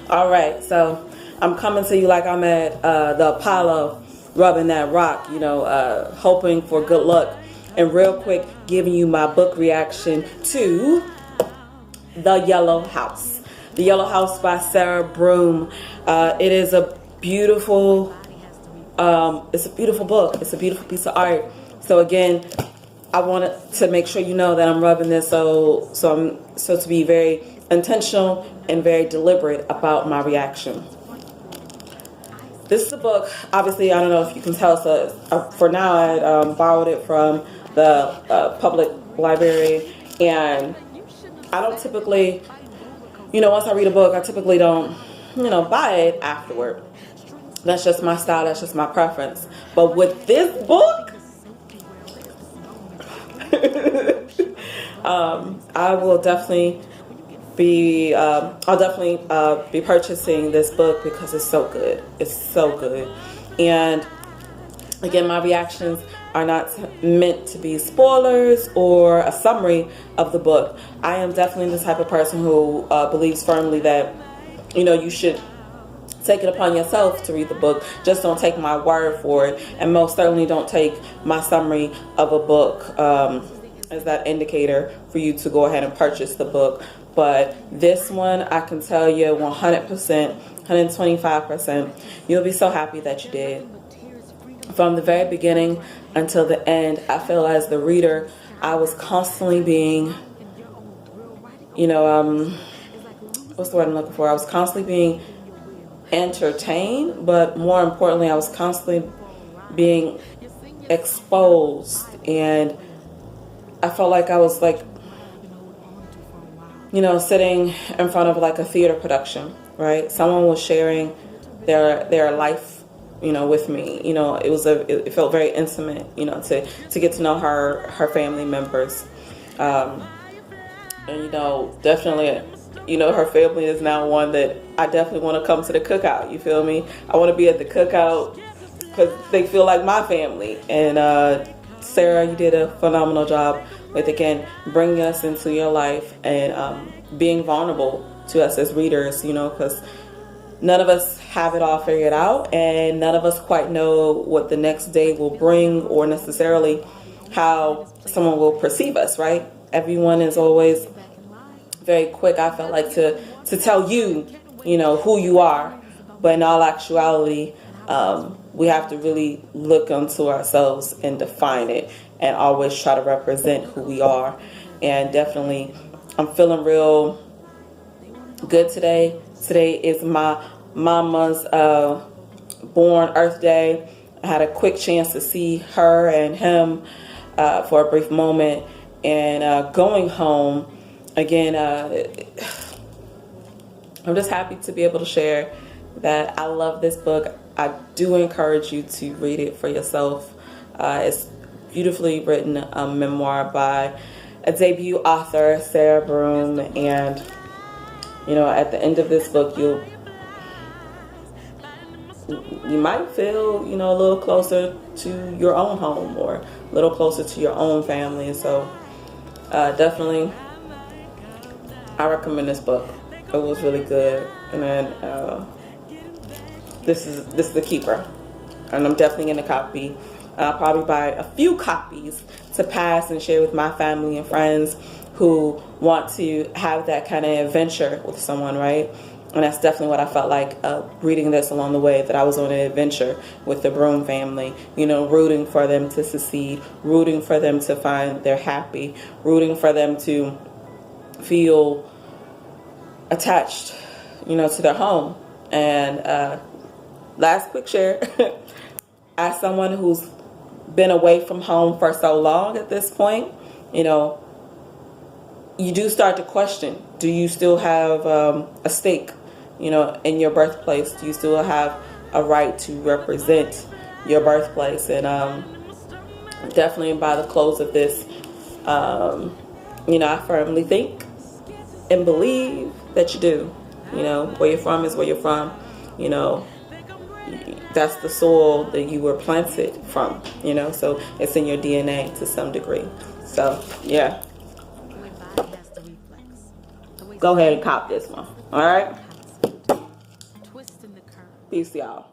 All right, so I'm coming to you like I'm at the Apollo, rubbing that rock, hoping for good luck, and real quick giving you my book reaction to The Yellow House. The Yellow House by Sarah Broom. It is a beautiful, it's a beautiful book. It's a beautiful piece of art. So again, I wanted to make sure you know that I'm rubbing this so to be very intentional and very deliberate about my reaction. This is a book, obviously, I don't know if you can tell, so for now I borrowed it from the public library, and I don't typically, once I read a book, I typically don't, buy it afterward. That's just my style, that's just my preference. But with this book, I will definitely be be purchasing this book because it's so good. It's so good. And again, my reactions are not meant to be spoilers or a summary of the book. I am definitely the type of person who believes firmly that you should take it upon yourself to read the book. Just don't take my word for it, and most certainly don't take my summary of a book as that indicator for you to go ahead and purchase the book. But this one, I can tell you 100%, 125%, you'll be so happy that you did. From the very beginning until the end, I feel as the reader, I was constantly being, what's the word I'm looking for? I was constantly being entertained, but more importantly, I was constantly being exposed, and I felt like I was sitting in front of like a theater production, right? Someone was sharing their life, with me. It felt very intimate, to get to know her family members, and definitely, her family is now one that I definitely want to come to the cookout. You feel me? I want to be at the cookout because they feel like my family. And Sarah, you did a phenomenal job with, again, bringing us into your life and being vulnerable to us as readers, because none of us have it all figured out, and none of us quite know what the next day will bring or necessarily how someone will perceive us, right? Everyone is always very quick, I felt like, to tell you, who you are. But in all actuality, we have to really look into ourselves and define it, and always try to represent who we are. And definitely, I'm feeling real good today. Today is my mama's born Earth Day. I had a quick chance to see her and him for a brief moment. And going home, again, I'm just happy to be able to share that I love this book. I do encourage you to read it for yourself. It's beautifully written memoir by a debut author, Sarah Broom, and at the end of this book, you might feel a little closer to your own home, or a little closer to your own family. And so definitely I recommend this book. It was really good. And then this is the keeper, and I'm definitely going to copy. I'll probably buy a few copies to pass and share with my family and friends who want to have that kind of adventure with someone, right? And that's definitely what I felt like reading this along the way, that I was on an adventure with the Broom family, rooting for them to succeed, rooting for them to find they're happy, rooting for them to feel attached, to their home. And last quick share, as someone who's been away from home for so long at this point, you do start to question, do you still have a stake, in your birthplace? Do you still have a right to represent your birthplace? And definitely by the close of this, I firmly think and believe that you do. Where you're from is where you're from. that's the soil that you were planted from, you know, so it's in your DNA to some degree. So yeah, go ahead and cop this one. All right, peace y'all.